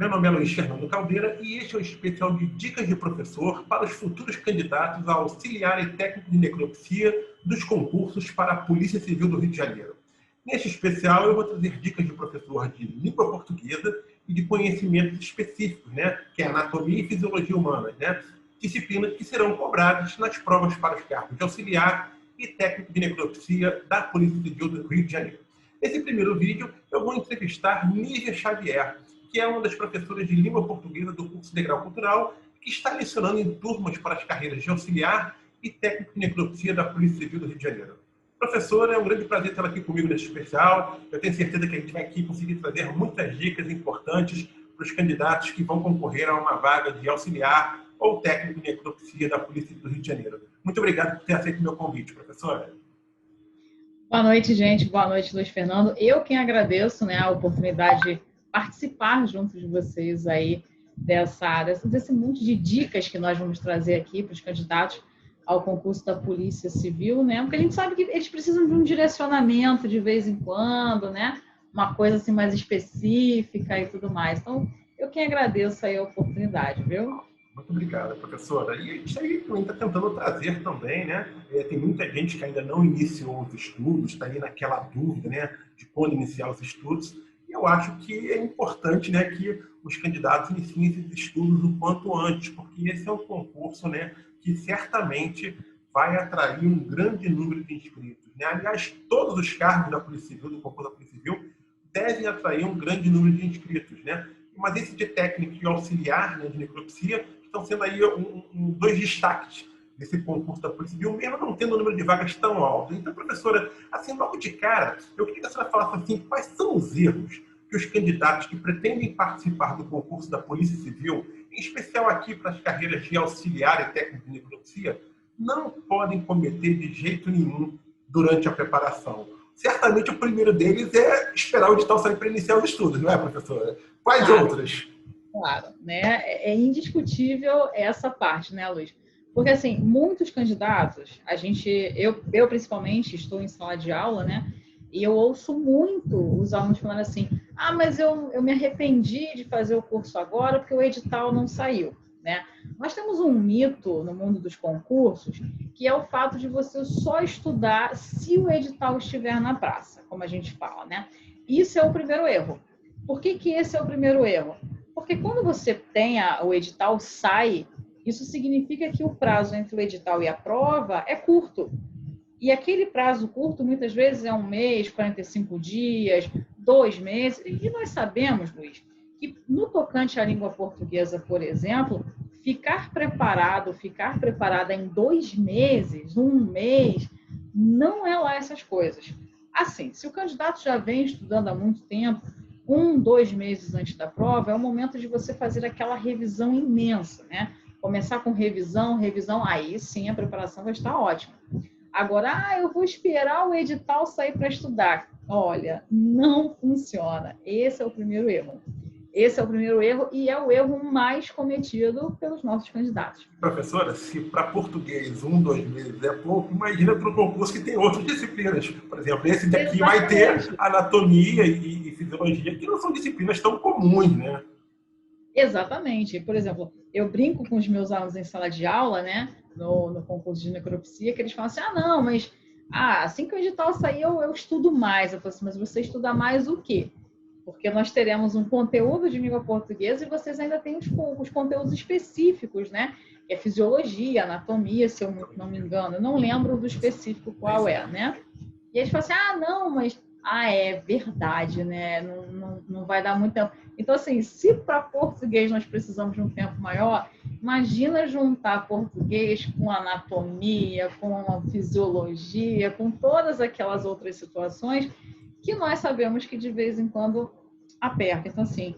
Meu nome é Luiz Fernando Caldeira e este é o especial de Dicas de Professor para os futuros candidatos a auxiliar e técnico de necropsia dos concursos para a Polícia Civil do Rio de Janeiro. Neste especial, eu vou trazer dicas de professor de língua portuguesa e de conhecimentos específicos, que é anatomia e fisiologia humanas, disciplinas que serão cobradas nas provas para os cargos de auxiliar e técnico de necropsia da Polícia Civil do Rio de Janeiro. Nesse primeiro vídeo, eu vou entrevistar Nívia Xavier, que é uma das professoras de língua portuguesa do curso de grau cultural, que está lecionando em turmas para as carreiras de auxiliar e técnico de necropsia da Polícia Civil do Rio de Janeiro. Professora, é um grande prazer tê-la aqui comigo nesse especial. Eu tenho certeza que a gente vai aqui conseguir trazer muitas dicas importantes para os candidatos que vão concorrer a uma vaga de auxiliar ou técnico de necropsia da Polícia Civil do Rio de Janeiro. Muito obrigado por ter aceito o meu convite, professora. Boa noite, gente. Boa noite, Luiz Fernando. Eu quem agradeço, a oportunidade de participar junto de vocês aí desse monte de dicas que nós vamos trazer aqui para os candidatos ao concurso da Polícia Civil, Porque a gente sabe que eles precisam de um direcionamento de vez em quando, Uma coisa assim mais específica e tudo mais. Então, eu quem agradeço aí a oportunidade, viu? Muito obrigado, professora. E a gente está tentando trazer também, Tem muita gente que ainda não iniciou os estudos, está aí naquela dúvida, de quando iniciar os estudos. E eu acho que é importante, que os candidatos iniciem esses estudos o quanto antes, porque esse é um concurso, que certamente vai atrair um grande número de inscritos, Aliás, todos os cargos da Polícia Civil, do concurso da Polícia Civil, devem atrair um grande número de inscritos, Mas esse de técnico e auxiliar, de necropsia, estão sendo aí dois destaques desse concurso da Polícia Civil, mesmo não tendo um número de vagas tão alto. Então, professora, assim, logo de cara, eu queria que a senhora falasse assim, quais são os erros que os candidatos que pretendem participar do concurso da Polícia Civil, em especial aqui para as carreiras de auxiliar e técnico de necropsia, não podem cometer de jeito nenhum durante a preparação. Certamente o primeiro deles é esperar o edital sair para iniciar os estudos, não é, professora? Quais outras? Claro, É indiscutível essa parte, Luiz? Porque, assim, muitos candidatos, eu principalmente estou em sala de aula, E eu ouço muito os alunos falando assim, mas eu me arrependi de fazer o curso agora porque o edital não saiu, Nós temos um mito no mundo dos concursos, que é o fato de você só estudar se o edital estiver na praça, como a gente fala, Isso é o primeiro erro. Por que esse é o primeiro erro? Porque quando você tem o edital sai, isso significa que o prazo entre o edital e a prova é curto. E aquele prazo curto, muitas vezes, é 1 mês, 45 dias, 2 meses. E nós sabemos, Luiz, que no tocante à língua portuguesa, por exemplo, ficar preparada em 2 meses, 1 mês, não é lá essas coisas. Assim, se o candidato já vem estudando há muito tempo, 1, 2 meses antes da prova, é o momento de você fazer aquela revisão imensa, Começar com revisão, aí sim a preparação vai estar ótima. Agora, eu vou esperar o edital sair para estudar. Olha, não funciona. Esse é o primeiro erro. Esse é o primeiro erro e é o erro mais cometido pelos nossos candidatos. Professora, se para português 1, 2 meses é pouco, imagina para um concurso que tem outras disciplinas. Por exemplo, esse daqui vai ter anatomia e fisiologia, que não são disciplinas tão comuns, Exatamente. Por exemplo, eu brinco com os meus alunos em sala de aula, no concurso de necropsia, que eles falam assim, não, mas assim que o edital sair, eu estudo mais. Eu falo assim, mas você estuda mais o quê? Porque nós teremos um conteúdo de língua portuguesa e vocês ainda têm os conteúdos específicos, Que é fisiologia, anatomia, se eu não me engano. Eu não lembro do específico qual é, E eles falam assim, não, mas... é verdade, não vai dar muito tempo. Então, assim, se para português nós precisamos de um tempo maior, imagina juntar português com anatomia, com fisiologia, com todas aquelas outras situações que nós sabemos que de vez em quando aperta. Então, assim,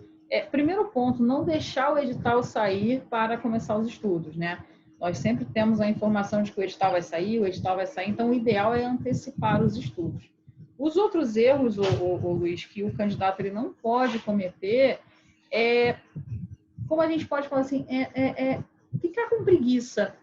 primeiro ponto, não deixar o edital sair para começar os estudos, Nós sempre temos a informação de que o edital vai sair, então o ideal é antecipar os estudos. Os outros erros, Luiz, que o candidato ele não pode cometer como a gente pode falar assim, ficar com preguiça,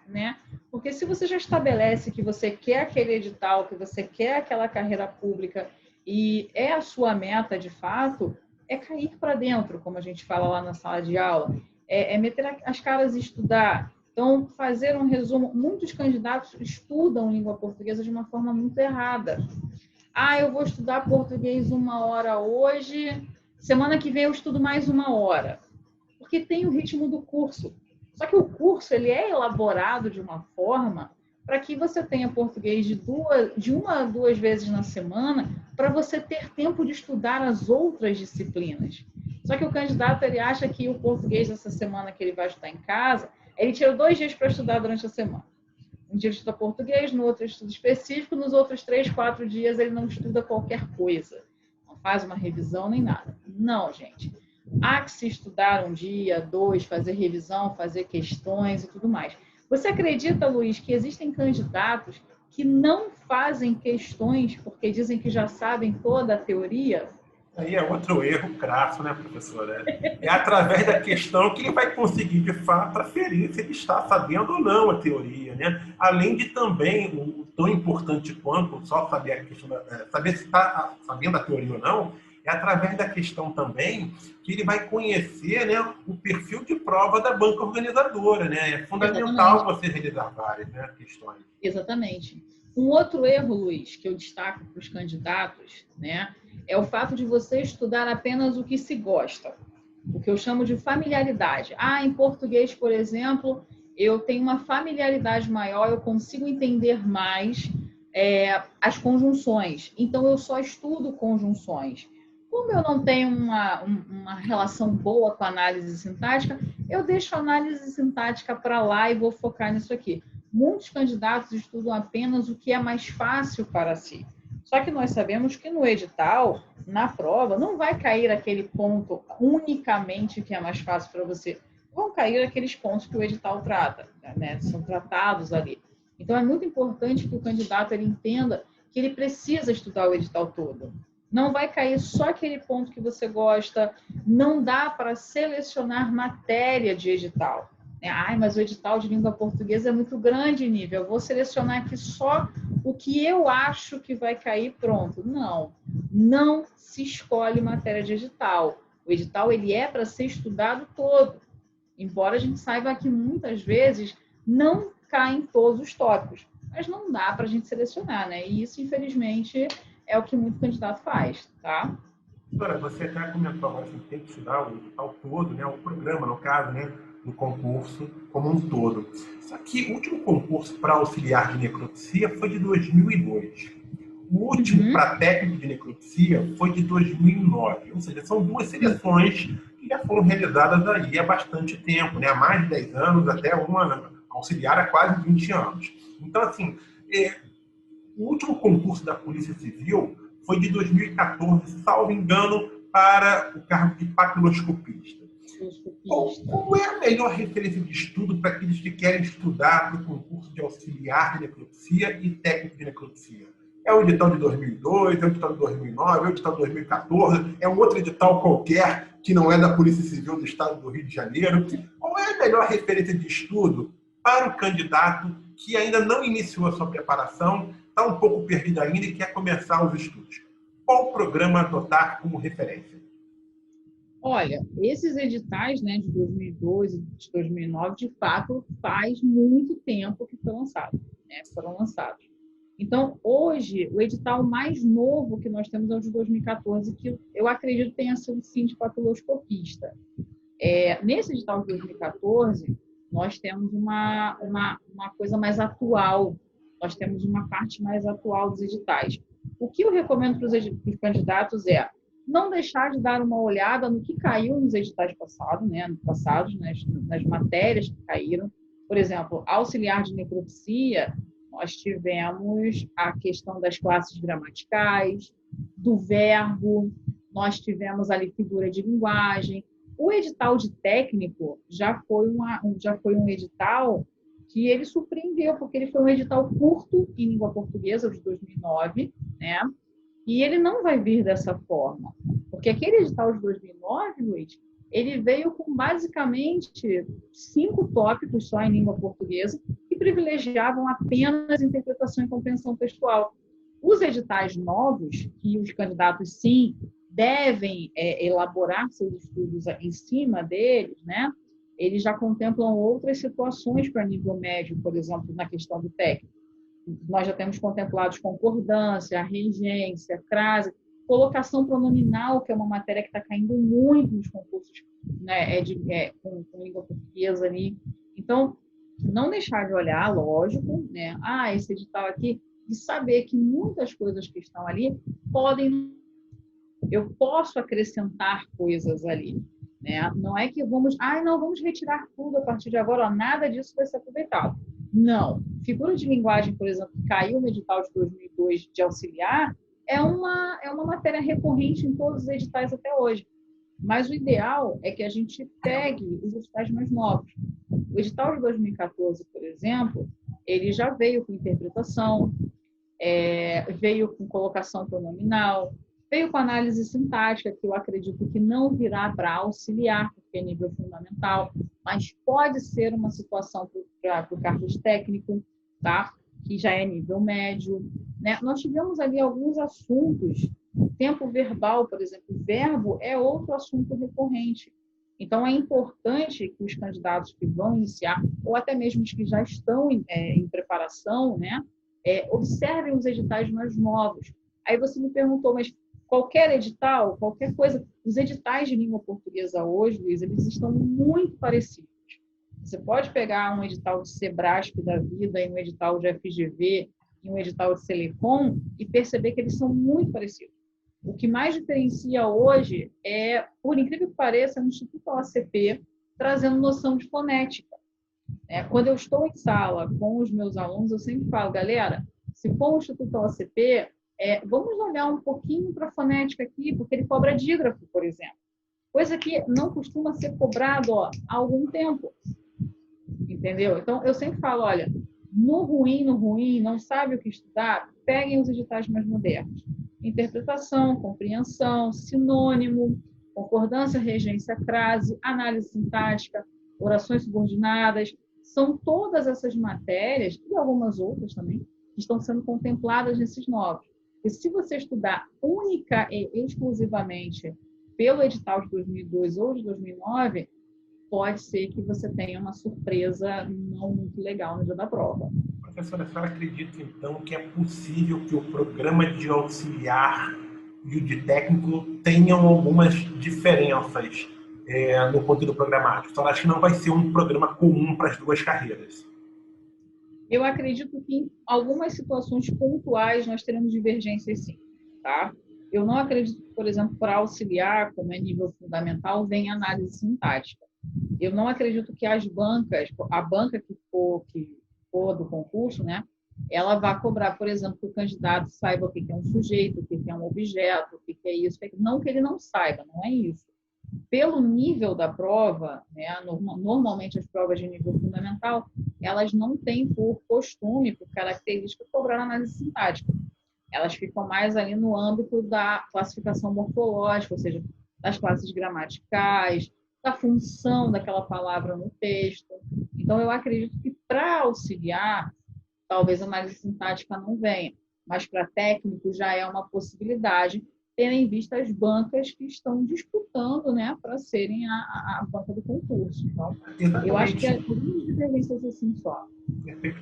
Porque se você já estabelece que você quer aquele edital, que você quer aquela carreira pública e é a sua meta de fato, é cair para dentro, como a gente fala lá na sala de aula, é meter as caras e estudar. Então, fazer um resumo. Muitos candidatos estudam língua portuguesa de uma forma muito errada. Eu vou estudar português 1 hora hoje, semana que vem eu estudo mais 1 hora. Porque tem o ritmo do curso. Só que o curso ele é elaborado de uma forma para que você tenha português de 1 a 2 vezes na semana, para você ter tempo de estudar as outras disciplinas. Só que o candidato ele acha que o português dessa semana que ele vai estudar em casa, ele tira 2 dias para estudar durante a semana. Um dia ele estuda português, no outro ele estuda específico, nos outros 3, 4 dias ele não estuda qualquer coisa. Não faz uma revisão nem nada. Não, gente. Há que se estudar 1 dia, 2, fazer revisão, fazer questões e tudo mais. Você acredita, Luiz, que existem candidatos que não fazem questões porque dizem que já sabem toda a teoria? Aí é outro erro crasso, né, professora? É através da questão que ele vai conseguir, de fato, aferir se ele está sabendo ou não a teoria, né? Além de também, tão importante quanto só saber a questão, saber se está sabendo a teoria ou não, é através da questão também que ele vai conhecer, né, o perfil de prova da banca organizadora, né? É fundamental você realizar várias, né, questões. Exatamente. Um outro erro, Luiz, que eu destaco para os candidatos, né, é o fato de você estudar apenas o que se gosta, o que eu chamo de familiaridade. Em português, por exemplo, eu tenho uma familiaridade maior, eu consigo entender mais as conjunções, então eu só estudo conjunções. Como eu não tenho uma relação boa com a análise sintática, eu deixo a análise sintática para lá e vou focar nisso aqui. Muitos candidatos estudam apenas o que é mais fácil para si. Só que nós sabemos que no edital, na prova, não vai cair aquele ponto unicamente que é mais fácil para você. Vão cair aqueles pontos que o edital trata, né? São tratados ali. Então, é muito importante que o candidato ele entenda que ele precisa estudar o edital todo. Não vai cair só aquele ponto que você gosta. Não dá para selecionar matéria de edital. Mas o edital de língua portuguesa é muito grande, nível. Eu vou selecionar aqui só o que eu acho que vai cair, pronto. Não se escolhe matéria de edital. O edital ele é para ser estudado todo. Embora a gente saiba que muitas vezes não caem todos os tópicos. Mas não dá para a gente selecionar, né? E isso, infelizmente, é o que muito candidato faz, tá? Doutora, você até comentou agora que tem que estudar o edital todo, né? O programa, no caso, né? Do concurso como um todo. Só que o último concurso para auxiliar de necropsia foi de 2002. O último para técnico de necropsia foi de 2009. Ou seja, são 2 seleções que já foram realizadas aí há bastante tempo, né? Há mais de 10 anos, até uma auxiliar há quase 20 anos. Então, assim, o último concurso da Polícia Civil foi de 2014, salvo engano, para o cargo de papiloscopista. Como é a melhor referência de estudo para aqueles que querem estudar para o concurso de auxiliar de necropsia e técnico de necropsia? É o edital de 2002, é o edital de 2009, é o edital de 2014, é um outro edital qualquer que não é da Polícia Civil do Estado do Rio de Janeiro. Qual é a melhor referência de estudo para o candidato que ainda não iniciou a sua preparação, está um pouco perdido ainda e quer começar os estudos? Qual programa adotar como referência? Olha, esses editais, né, de 2012 e de 2009, de fato, faz muito tempo que foram lançados. Então, hoje, o edital mais novo que nós temos é o de 2014, que eu acredito tenha sido, sim, de papiloscopista. Nesse edital de 2014, nós temos uma coisa mais atual, nós temos uma parte mais atual dos editais. O que eu recomendo para os candidatos é não deixar de dar uma olhada no que caiu nos editais passados, nas matérias que caíram. Por exemplo, auxiliar de necropsia, nós tivemos a questão das classes gramaticais, do verbo, nós tivemos ali figura de linguagem. O edital de técnico já foi um edital que ele surpreendeu, porque ele foi um edital curto em língua portuguesa, de 2009, né? E ele não vai vir dessa forma, porque aquele edital de 2009, Luiz, ele veio com basicamente 5 tópicos só em língua portuguesa que privilegiavam apenas interpretação e compreensão textual. Os editais novos, que os candidatos, sim, devem elaborar seus estudos em cima deles, né? Eles já contemplam outras situações para nível médio, por exemplo, na questão do técnico. Nós já temos contemplados concordância, regência, crase, colocação pronominal, que é uma matéria que está caindo muito nos concursos, né, com língua portuguesa ali. Então, não deixar de olhar, lógico, né? Esse edital aqui, de saber que muitas coisas que estão ali eu posso acrescentar coisas ali, né? Não é que vamos retirar tudo a partir de agora, ó, nada disso vai ser aproveitado. Não. Figura de linguagem, por exemplo, que caiu no edital de 2002 de auxiliar, é uma matéria recorrente em todos os editais até hoje. Mas o ideal é que a gente pegue os editais mais novos. O edital de 2014, por exemplo, ele já veio com interpretação, veio com colocação pronominal, veio com análise sintática, que eu acredito que não virá para auxiliar, porque é nível fundamental, mas pode ser uma situação para o cargo técnico, tá? Que já é nível médio, né? Nós tivemos ali alguns assuntos, tempo verbal, por exemplo, verbo é outro assunto recorrente. Então, é importante que os candidatos que vão iniciar, ou até mesmo os que já estão em preparação, né, observem os editais mais novos. Aí você me perguntou, mas qualquer edital, qualquer coisa, os editais de língua portuguesa hoje, Luiz, eles estão muito parecidos. Você pode pegar um edital de Sebrasp da vida, e um edital de FGV, e um edital de Selecom, e perceber que eles são muito parecidos. O que mais diferencia hoje é, por incrível que pareça, o Instituto OACP trazendo noção de fonética. Quando eu estou em sala com os meus alunos, eu sempre falo, galera, se for o Instituto OACP, vamos olhar um pouquinho para a fonética aqui, porque ele cobra dígrafo, por exemplo. Coisa que não costuma ser cobrado há algum tempo. Entendeu? Então, eu sempre falo, olha, no ruim, não sabe o que estudar, peguem os editais mais modernos. Interpretação, compreensão, sinônimo, concordância, regência, crase, análise sintática, orações subordinadas, são todas essas matérias, e algumas outras também, que estão sendo contempladas nesses novos. E se você estudar única e exclusivamente pelo edital de 2002 ou de 2009, pode ser que você tenha uma surpresa não muito legal no dia da prova. Professora, a senhora acredita, então, que é possível que o programa de auxiliar e o de técnico tenham algumas diferenças no conteúdo programático? A senhora acha que não vai ser um programa comum para as duas carreiras? Eu acredito que em algumas situações pontuais nós teremos divergências, sim. Tá? Eu não acredito que, por exemplo, para auxiliar, como é nível fundamental, venha análise sintática. Eu não acredito que as bancas, a banca que for do concurso, né, ela vai cobrar, por exemplo, que o candidato saiba o que é um sujeito, o que é um objeto, o que é isso. Não que ele não saiba, não é isso. Pelo nível da prova, né, normalmente as provas de nível fundamental, elas não têm por costume, por característica, cobrar análise sintática. Elas ficam mais ali no âmbito da classificação morfológica, ou seja, das classes gramaticais, da função daquela palavra no texto. Então, eu acredito que para auxiliar, talvez a análise sintática não venha, mas para técnico já é uma possibilidade, tendo em vista as bancas que estão disputando, né, para serem a banca do concurso. Então, eu acho que é algumas diferenças assim só.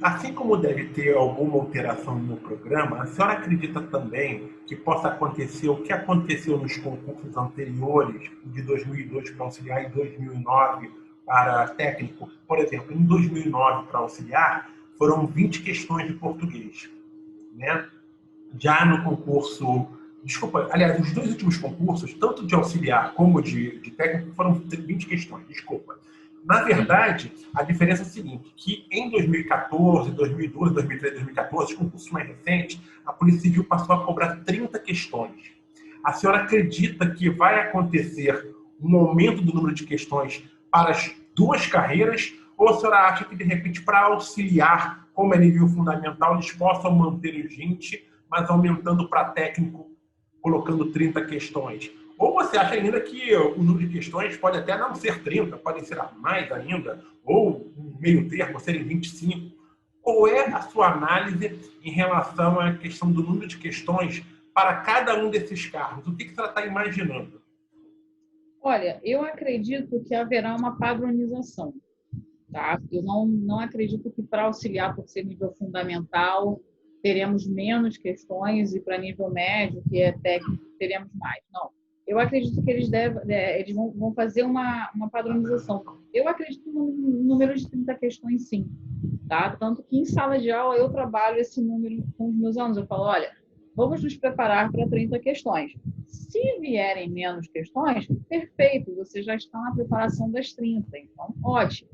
Assim como deve ter alguma alteração no programa, a senhora acredita também que possa acontecer o que aconteceu nos concursos anteriores, de 2002 para auxiliar e 2009 para técnico? Por exemplo, em 2009 para auxiliar, foram 20 questões de português, né? Já no concurso... Desculpa, aliás, os dois últimos concursos, tanto de auxiliar como de técnico, foram 20 questões, desculpa. Na verdade, a diferença é a seguinte, que em 2014, 2012, 2013, 2014, os concursos mais recentes, a Polícia Civil passou a cobrar 30 questões. A senhora acredita que vai acontecer um aumento do número de questões para as duas carreiras, ou a senhora acha que, de repente, para auxiliar, como é nível fundamental, eles possam manter os 20, mas aumentando para técnico, colocando 30 questões? Ou você acha ainda que o número de questões pode até não ser 30, podem ser mais ainda, ou um meio termo, serem 25? Qual é a sua análise em relação à questão do número de questões para cada um desses cargos? O que você está imaginando? Olha, eu acredito que haverá uma padronização, tá? Eu não acredito que para auxiliar, por ser nível fundamental, teremos menos questões e para nível médio, que é técnico, teremos mais. Não. Eu acredito que eles vão fazer uma padronização. Eu acredito no número de 30 questões, sim. Tá? Tanto que em sala de aula eu trabalho esse número com os meus alunos. Eu falo, olha, vamos nos preparar para 30 questões. Se vierem menos questões, perfeito, você já está na preparação das 30, então ótimo.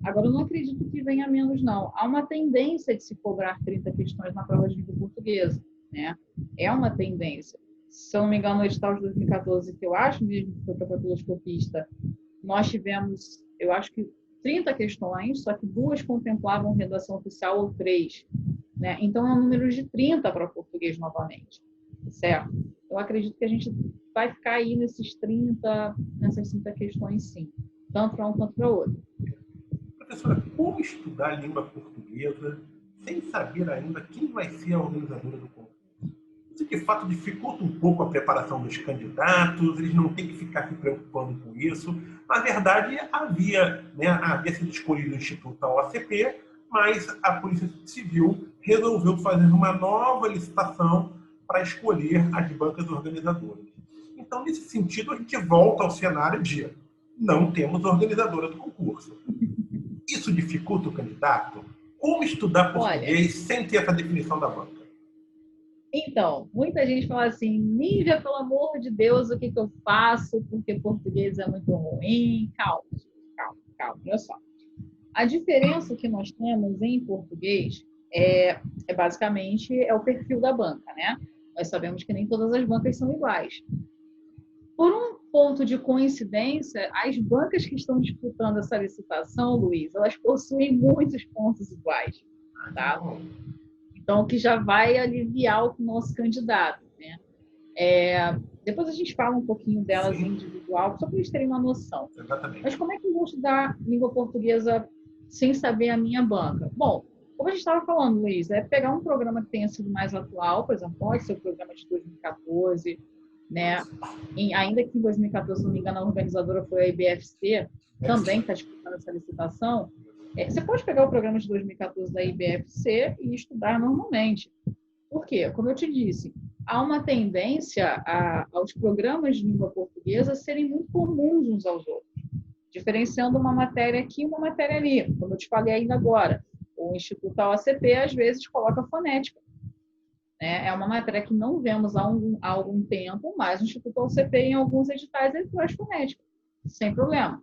Agora, eu não acredito que venha menos, não. Há uma tendência de se cobrar 30 questões na prova de língua portuguesa, né? É uma tendência. Se eu não me engano, no edital de 2014, que eu acho mesmo que foi para papiloscopista, nós tivemos, eu acho que 30 questões, só que 2 contemplavam redação oficial ou 3, né? Então, é um número de 30 para português novamente, certo? Eu acredito que a gente vai ficar aí nessas 30 questões, sim. Tanto para um quanto para outro. Professora, como estudar a língua portuguesa sem saber ainda quem vai ser a organizadora do concurso? Isso, de fato, dificulta um pouco a preparação dos candidatos, eles não têm que ficar se preocupando com isso. Na verdade, havia sido escolhido o Instituto da OACP, mas a Polícia Civil resolveu fazer uma nova licitação para escolher as bancas organizadoras. Então, nesse sentido, a gente volta ao cenário de não temos organizadora do concurso. Isso dificulta o candidato? Como estudar português sem ter essa definição da banca? Então, muita gente fala assim, Nívia, pelo amor de Deus, o que eu faço? Porque português é muito ruim. Calma, olha só. A diferença que nós temos em português é basicamente o perfil da banca, né? Nós sabemos que nem todas as bancas são iguais. Por um ponto de coincidência, as bancas que estão disputando essa licitação, Luiz, elas possuem muitos pontos iguais, tá? Então, o que já vai aliviar o nosso candidato, né? Depois a gente fala um pouquinho delas individual, só para eles terem uma noção. Exatamente. Mas como é que eu vou estudar língua portuguesa sem saber a minha banca? Bom, como a gente estava falando, Luiz, é pegar um programa que tenha sido mais atual, por exemplo, pode ser o programa de 2014, né? Ainda que em 2014, se não me engano, a organizadora foi a IBFC, também está disputando essa licitação. Você pode pegar o programa de 2014 da IBFC e estudar normalmente. Por quê? Como eu te disse, há uma tendência aos programas de língua portuguesa serem muito comuns uns aos outros, diferenciando uma matéria aqui e uma matéria ali. Como eu te falei ainda agora, o Instituto OACP às vezes coloca fonética. É uma matéria que não vemos há algum tempo, mas o Instituto OACP, em alguns editais, ele traz fonética, sem problema.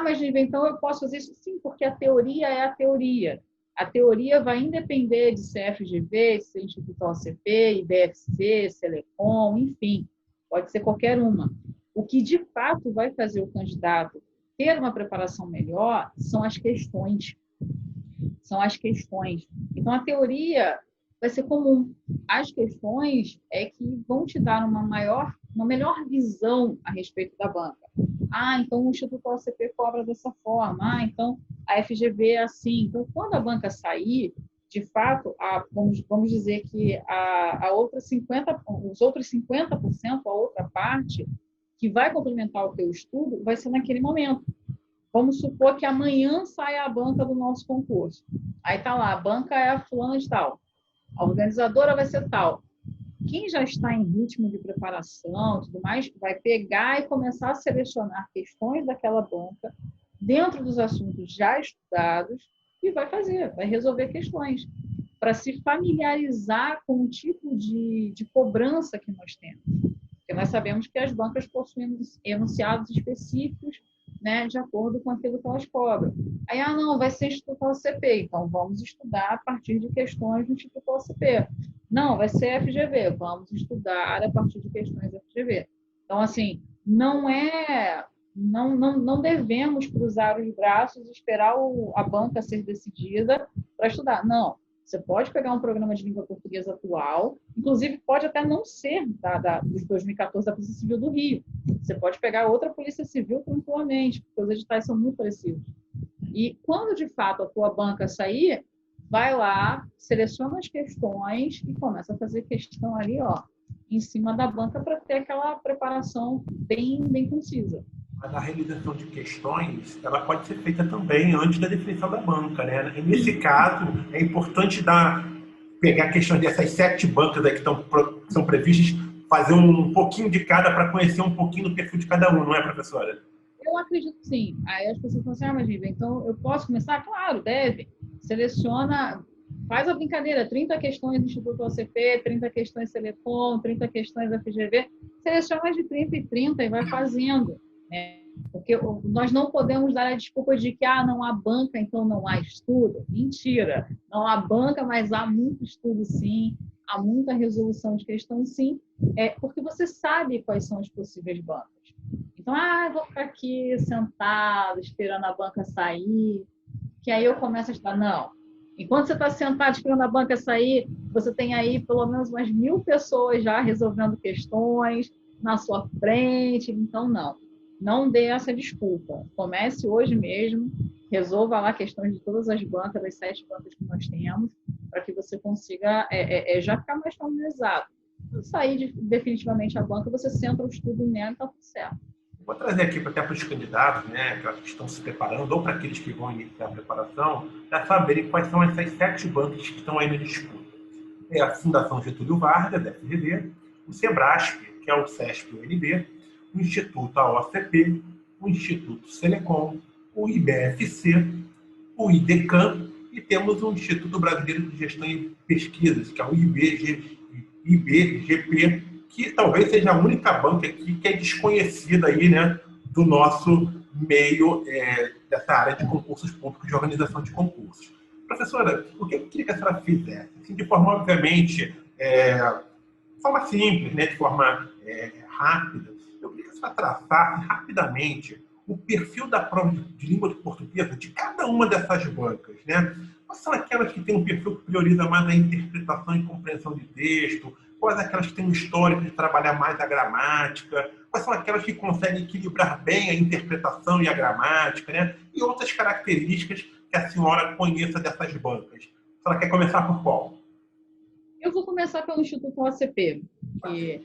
Mas, então, eu posso fazer isso? Sim, porque a teoria é a teoria. A teoria vai independer de ser FGV, de ser Instituto OACP, IBFC, Selecom, enfim, pode ser qualquer uma. O que, de fato, vai fazer o candidato ter uma preparação melhor são as questões. Então, a teoria vai ser comum. As questões é que vão te dar uma melhor visão a respeito da banca. Então o Instituto OACP cobra dessa forma. Então a FGV é assim. Então, quando a banca sair, de fato, vamos dizer que os outros 50%, a outra parte, que vai complementar o teu estudo, vai ser naquele momento. Vamos supor que amanhã saia a banca do nosso concurso. Aí está lá, a banca é a fulana de tal. A organizadora vai ser tal. Quem já está em ritmo de preparação e tudo mais, vai pegar e começar a selecionar questões daquela banca dentro dos assuntos já estudados e vai resolver questões para se familiarizar com o tipo de cobrança que nós temos. Porque nós sabemos que as bancas possuem enunciados específicos, né, de acordo com aquilo que elas cobram. Aí, não, vai ser Instituto OACP, então vamos estudar a partir de questões do Instituto OACP. Não, vai ser FGV, vamos estudar a partir de questões FGV. Então, assim, não devemos cruzar os braços e esperar a banca ser decidida para estudar. Não, você pode pegar um programa de língua portuguesa atual, inclusive pode até não ser dos 2014 da Polícia Civil do Rio. Você pode pegar outra Polícia Civil tranquilamente, porque os editais são muito parecidos. E quando, de fato, a tua banca sair, vai lá, seleciona as questões e começa a fazer questão ali, em cima da banca para ter aquela preparação bem concisa. Mas a realização de questões, ela pode ser feita também antes da definição da banca, né? E nesse caso, é importante pegar questões dessas 7 bancas aí que são previstas, fazer um pouquinho de cada para conhecer um pouquinho do perfil de cada um, não é, professora? Eu acredito que sim. Aí as pessoas falam assim, mas Vivian, então eu posso começar? Claro, deve. Seleciona, faz a brincadeira, 30 questões do Instituto OCP, 30 questões Selecom, 30 questões da FGV, seleciona de 30 em 30 e vai fazendo. Né? Porque nós não podemos dar a desculpa de que não há banca, então não há estudo. Mentira. Não há banca, mas há muito estudo sim, há muita resolução de questão sim, porque você sabe quais são as possíveis bancas. Então, vou ficar aqui sentado, esperando a banca sair, que aí eu começo a estudar. Não. Enquanto você está sentado esperando a banca sair, você tem aí pelo menos umas 1000 pessoas já resolvendo questões na sua frente. Então, não. Não dê essa desculpa. Comece hoje mesmo, resolva lá questões de todas as bancas, das 7 bancas que nós temos, para que você consiga já ficar mais familiarizado. Quando sair definitivamente a banca, você centra o estudo nela e está tudo certo. Vou trazer aqui até para os candidatos, né, que estão se preparando, ou para aqueles que vão iniciar a preparação, para saberem quais são essas 7 bancas que estão aí na disputa. É a Fundação Getúlio Vargas, da FGV, o SEBRASP, que é o CESP-UNB, o Instituto AOCP, o Instituto Selecom, o IBFC, o IDECAM, e temos o Instituto Brasileiro de Gestão e Pesquisas, que é o IBGP, que talvez seja a única banca aqui que é desconhecida aí, né, do nosso meio dessa área de concursos públicos, de organização de concursos. Professora, o que eu queria que a senhora fizesse? Assim, de forma, obviamente, de forma simples, né, de forma rápida, eu queria que a senhora traçasse rapidamente o perfil da prova de língua de portuguesa de cada uma dessas bancas, né? Quais são aquelas que têm um perfil que prioriza mais a interpretação e compreensão de texto? Quais aquelas que têm um histórico de trabalhar mais a gramática? Quais são aquelas que conseguem equilibrar bem a interpretação e a gramática, né? E outras características que a senhora conheça dessas bancas. A senhora quer começar por qual? Eu vou começar pelo Instituto OCP, que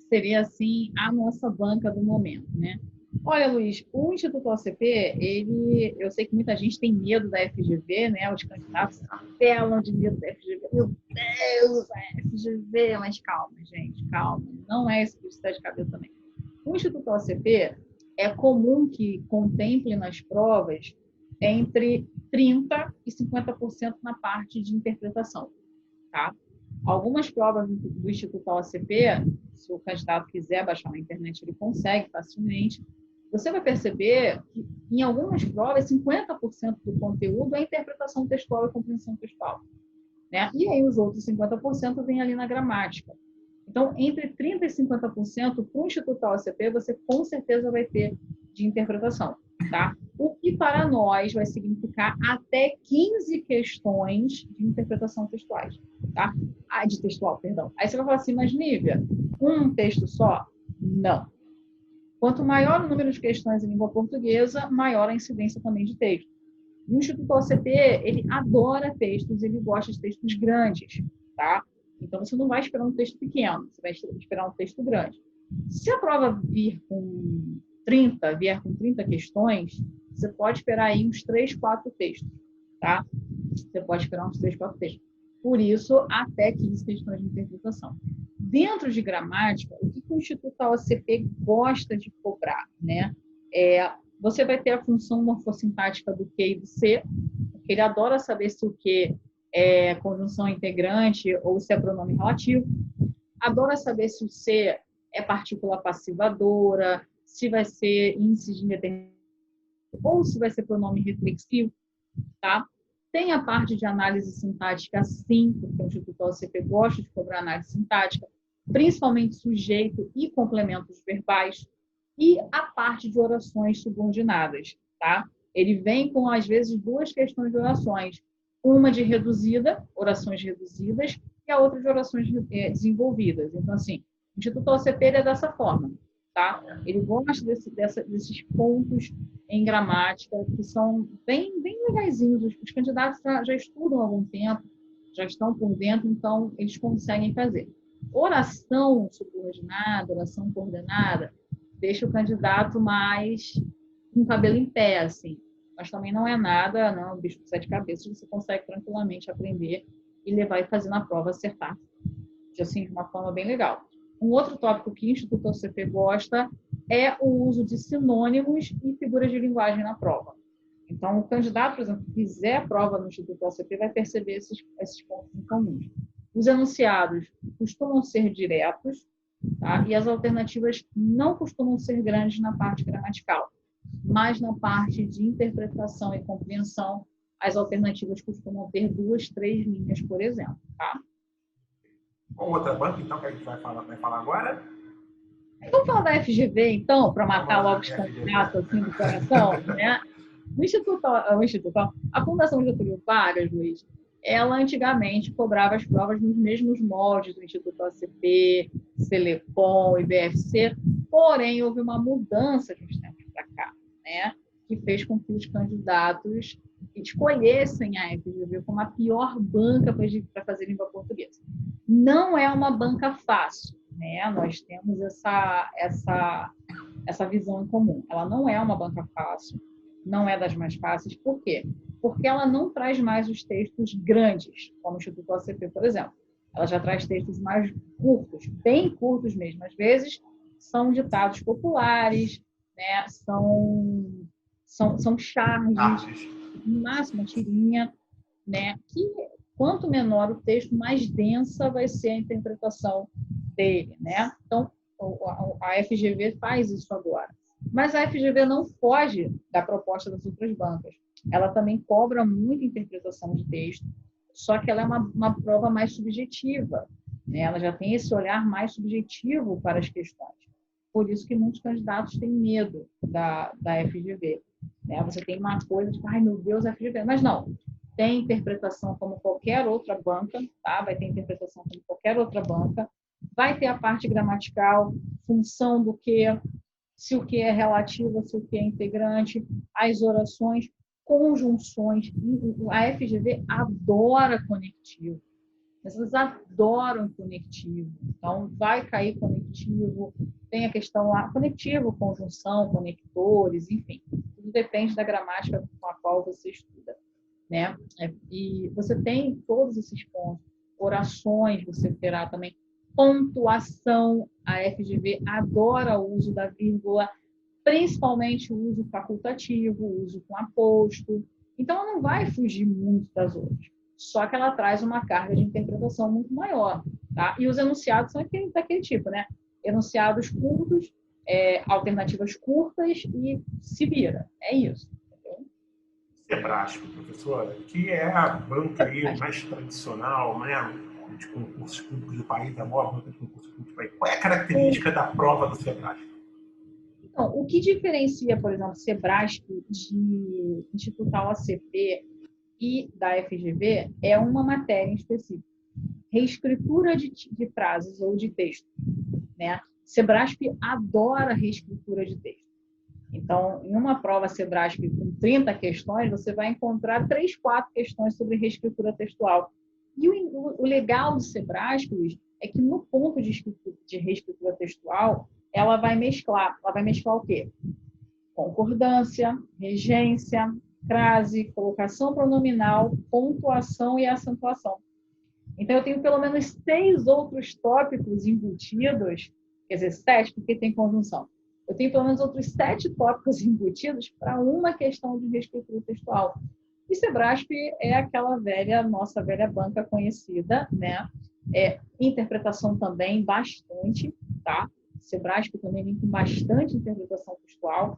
seria assim a nossa banca do momento, né? Olha, Luiz, o Instituto OCP, eu sei que muita gente tem medo da FGV, né? Os candidatos apelam de medo da FGV. Meu Deus, a FGV, mas calma, gente, calma. Não é esse bicho de cabeça também. O Instituto OCP é comum que contemple nas provas entre 30% e 50% na parte de interpretação, tá? Algumas provas do Instituto OCP, se o candidato quiser baixar na internet, ele consegue facilmente. Você vai perceber que, em algumas provas, 50% do conteúdo é interpretação textual e compreensão textual. Né? E aí os outros 50% vêm ali na gramática. Então, entre 30% e 50% para o Instituto OCP, você com certeza vai ter de interpretação. Tá? O que para nós vai significar até 15 questões de interpretação textuais. Tá? De textual, perdão. Aí você vai falar assim, mas Nívia, um texto só? Não. Quanto maior o número de questões em língua portuguesa, maior a incidência também de texto. E o Instituto OCP, ele adora textos, ele gosta de textos grandes, tá? Então, você não vai esperar um texto pequeno, você vai esperar um texto grande. Se a prova vier com 30 questões, você pode esperar aí uns 3, 4 textos, tá? Você pode esperar uns 3, 4 textos. Por isso, até 15 questões de interpretação. Dentro de gramática, o que o Instituto OCP gosta de cobrar, né? Você vai ter a função morfossintática do Q e do C, porque ele adora saber se o Q é conjunção integrante ou se é pronome relativo. Adora saber se o C é partícula passivadora, se vai ser índice de indeterminação ou se vai ser pronome reflexivo, tá? Tem a parte de análise sintática, sim, porque o Instituto OCP gosta de cobrar análise sintática, principalmente sujeito e complementos verbais, e a parte de orações subordinadas, tá? Ele vem com, às vezes, 2 questões de orações, uma de reduzida, orações reduzidas, e a outra de orações desenvolvidas. Então, assim, o Instituto OCP é dessa forma, tá? Ele gosta desses pontos em gramática que são bem legaisinhos. Os candidatos já estudam há algum tempo, já estão por dentro, então eles conseguem fazer. Oração subordinada, oração coordenada, deixa o candidato mais com o cabelo em pé, assim. Mas também não é nada, não, bicho de sete cabeças, você consegue tranquilamente aprender e levar e fazer na prova, acertar, assim, de uma forma bem legal. Um outro tópico que o Instituto OCP gosta é o uso de sinônimos e figuras de linguagem na prova. Então, o candidato, por exemplo, que fizer a prova no Instituto OCP vai perceber esses pontos em comuns. Os enunciados costumam ser diretos, tá? E as alternativas não costumam ser grandes na parte gramatical, mas na parte de interpretação e compreensão, as alternativas costumam ter 2, 3 linhas, por exemplo. Tá? Uma outra banca, então, que a gente vai falar agora? Vamos falar da FGV, então, para matar logo os candidatos assim, do coração, né? A Fundação Getúlio Vargas, Luiz, ela antigamente cobrava as provas nos mesmos moldes do Instituto ACP, Celepom, IBFC, porém houve uma mudança de uns tempos para cá, né? Que fez com que os candidatos escolhessem a FGV como a pior banca para fazer língua portuguesa. Não é uma banca fácil, né? Nós temos essa visão em comum. Ela não é uma banca fácil, não é das mais fáceis. Por quê? Porque ela não traz mais os textos grandes, como o Instituto ACP, por exemplo. Ela já traz textos mais curtos, bem curtos mesmo. Às vezes, são ditados populares, né? São charges, no máximo, tirinha, né? Que quanto menor o texto, mais densa vai ser a interpretação dele, né? Então, a FGV faz isso agora. Mas a FGV não foge da proposta das outras bancas. Ela também cobra muita interpretação de texto, só que ela é uma prova mais subjetiva, né? Ela já tem esse olhar mais subjetivo para as questões. Por isso que muitos candidatos têm medo da FGV. Né? Você tem uma coisa de, ai meu Deus, FGV. Mas não, tem interpretação como qualquer outra banca, tá? Vai ter interpretação como qualquer outra banca. Vai ter a parte gramatical, função do que, se o que é relativo, se o que é integrante, as orações, conjunções. A FGV adora conectivo. Eles adoram conectivo. Então, vai cair conectivo, tem a questão lá, conectivo, conjunção, conectores, enfim. Tudo depende da gramática com a qual você estuda. Né? E você tem todos esses pontos. Orações, você terá também. Pontuação, a FGV adora o uso da vírgula, principalmente o uso facultativo, o uso com aposto. Então, ela não vai fugir muito das outras. Só que ela traz uma carga de interpretação muito maior. Tá? E os enunciados são daquele tipo, né? Enunciados curtos, alternativas curtas e se vira. É isso. Sebrasp, professora, que é a banca aí mais tradicional, né, de concursos públicos do país, a maior banca de concursos públicos do país. Qual é a característica da prova do Sebrasp? Então, o que diferencia, por exemplo, Sebrasp de Institutal ACP e da FGV é uma matéria em específico. Reescritura de frases ou de texto. Né? Sebrasp adora reescritura de texto. Então, em uma prova Sebrasp com 30 questões, você vai encontrar 3, 4 questões sobre reescritura textual. E o legal do Sebrasp, Luiz, é que no ponto de reescritura textual, ela vai mesclar. Ela vai mesclar o quê? Concordância, regência, crase, colocação pronominal, pontuação e acentuação. Então, eu tenho pelo menos 6 outros tópicos embutidos, quer dizer, 7, porque tem conjunção. Eu tenho pelo menos outros 7 tópicos embutidos para uma questão de reescritura textual. E Sebrasp é aquela nossa velha banca conhecida, né? Interpretação também bastante, tá? Sebrasp também vem com bastante interpretação textual.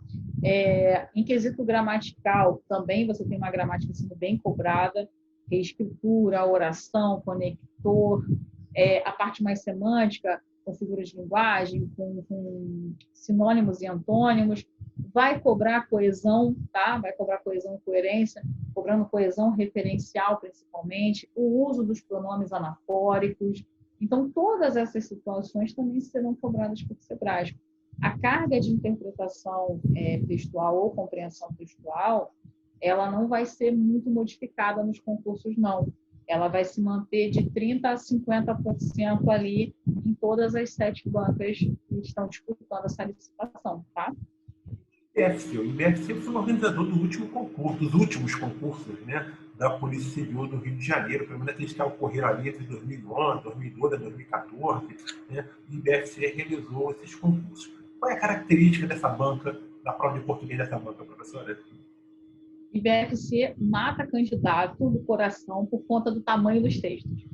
Em quesito gramatical, também você tem uma gramática sendo bem cobrada, reescritura, oração, conector, a parte mais semântica, com figuras de linguagem, com sinônimos e antônimos, vai cobrar coesão, tá? Vai cobrar coesão e coerência, cobrando coesão referencial, principalmente, o uso dos pronomes anafóricos. Então, todas essas situações também serão cobradas por Sebrasp. A carga de interpretação textual ou compreensão textual, ela não vai ser muito modificada nos concursos, não. ela vai se manter de 30% a 50% ali em todas as 7 bancas que estão disputando essa licitação, tá? O IBFC foi o organizador do último concurso, dos últimos concursos, né, da Polícia Civil do Rio de Janeiro, pelo menos aqueles que ocorreram ali entre 2011, 2012 e 2014, né, o IBFC realizou esses concursos. Qual é a característica dessa banca, da prova de português dessa banca, professora? O IBFC mata candidato do coração por conta do tamanho dos textos.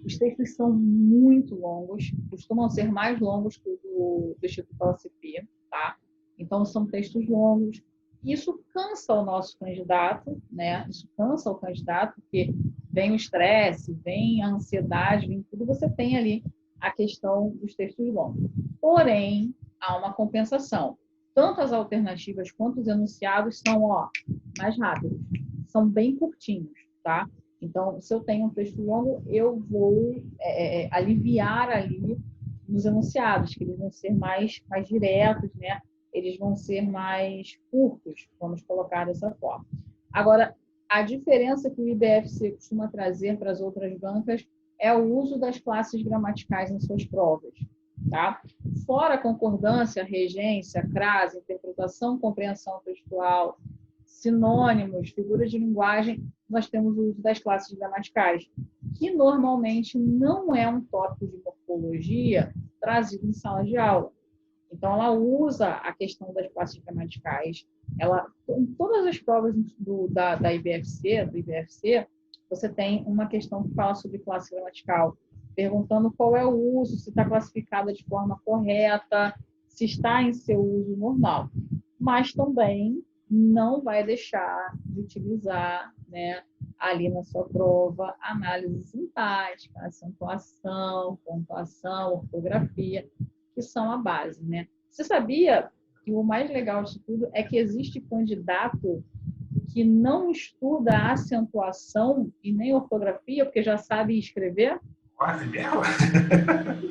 Os textos são muito longos, costumam ser mais longos que o do Instituto OCP, tá? Então, são textos longos. Isso cansa o nosso candidato, né? Isso cansa o candidato, porque vem o estresse, vem a ansiedade, vem tudo. Você tem ali a questão dos textos longos. Porém, há uma compensação. Tanto as alternativas quanto os enunciados são mais rápidos. São bem curtinhos, tá? Então, se eu tenho um texto longo, eu vou aliviar ali nos enunciados, que eles vão ser mais diretos, né? Eles vão ser mais curtos, vamos colocar dessa forma. Agora, a diferença que o IBFC costuma trazer para as outras bancas é o uso das classes gramaticais em suas provas, tá? Fora concordância, regência, crase, interpretação, compreensão textual, sinônimos, figuras de linguagem, nós temos o uso das classes gramaticais, que normalmente não é um tópico de morfologia trazido em sala de aula. Então, ela usa a questão das classes gramaticais. Em todas as provas da IBFC, do IBFC, você tem uma questão que fala sobre classe gramatical, perguntando qual é o uso, se está classificada de forma correta, se está em seu uso normal. Mas também não vai deixar de utilizar, né, ali na sua prova, análise sintática, acentuação, pontuação, ortografia, que são a base, né? Você sabia que o mais legal disso tudo é que existe candidato que não estuda acentuação e nem ortografia, porque já sabe escrever? Quase mesmo?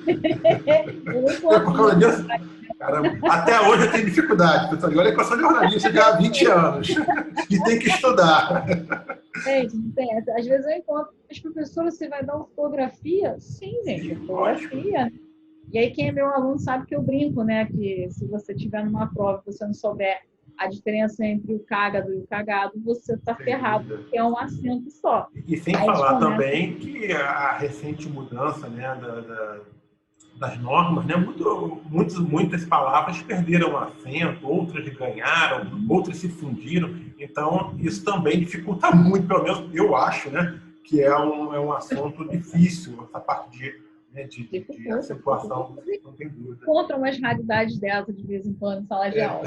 Eu nem Por causa disso? Caramba, até hoje eu tenho dificuldade, pessoal. Olha que eu sou jornalista já há 20 anos e tem que estudar. Gente, não tem. Às vezes eu encontro as professoras, você vai dar ortografia? Sim, gente, ortografia. E aí quem é meu aluno sabe que eu brinco, né? Que se você tiver numa prova e você não souber a diferença entre o cágado e o cagado, você está ferrado, porque é um acento só. E sem Aí falar também que a recente mudança, né, das normas, né, muitas palavras perderam acento, outras ganharam, outras se fundiram. Então, isso também dificulta muito, pelo menos eu acho, né, que é um assunto difícil, essa parte de acentuação, não tem dúvida. Contra umas raridades dessas de vez em quando em sala de aula.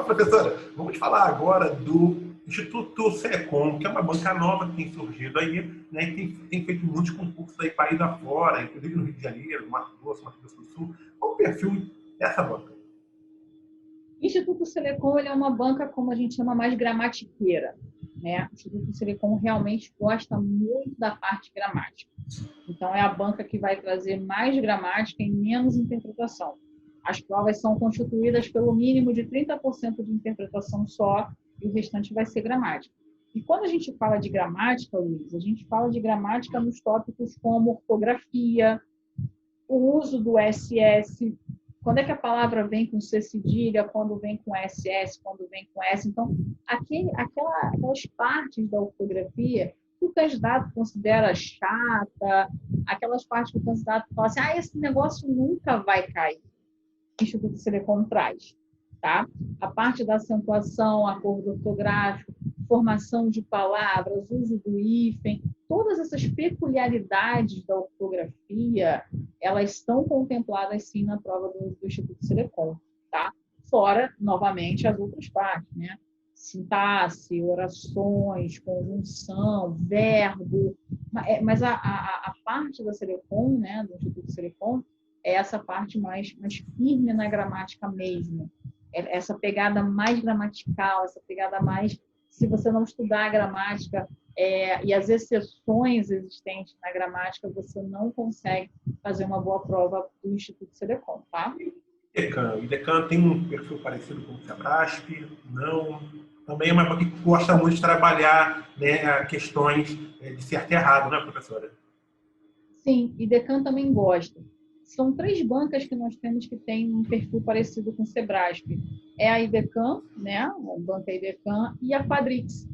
Professora, vamos falar agora do Instituto Selecom, que é uma banca nova que tem surgido aí, né, e tem feito muitos concursos aí país afora, inclusive no Rio de Janeiro, no Mato Grosso do Sul. Qual o perfil dessa banca? O Instituto Selecom ele é uma banca, como a gente chama, mais gramatiqueira, né? O Instituto Selecom realmente gosta muito da parte gramática. Então, é a banca que vai trazer mais gramática e menos interpretação. As provas são constituídas pelo mínimo de 30% de interpretação só, e o restante vai ser gramática. E quando a gente fala de gramática, Luiz, a gente fala de gramática nos tópicos como ortografia, o uso do SS, quando é que a palavra vem com C cedilha, quando vem com SS, quando vem com S. Então, aquelas partes da ortografia que o candidato considera chata, aquelas partes que o candidato fala assim, esse negócio nunca vai cair. O Instituto Selecom traz, tá? A parte da acentuação, acordo ortográfico, formação de palavras, uso do hífen, todas essas peculiaridades da ortografia, elas estão contempladas, sim, na prova do Instituto Selecom, tá? Fora, novamente, as outras partes, né? Sintaxe, orações, conjunção, verbo. Mas a parte da Selecom, né, do Instituto Selecom, é essa parte mais firme na gramática mesmo. Essa pegada mais gramatical, essa pegada mais... Se você não estudar a gramática e as exceções existentes na gramática, você não consegue fazer uma boa prova do Instituto Selecom, tá? O IDECAN tem um perfil parecido com o SEBRASP? Não? também é uma banca que gosta muito de trabalhar, né, questões de certo e errado, né, professora? Sim, IDECAN também gosta. São três bancas que nós temos que têm um perfil parecido com o Sebrasp. É a IDECAN, né? A banca IDECAN, e a Quadrix.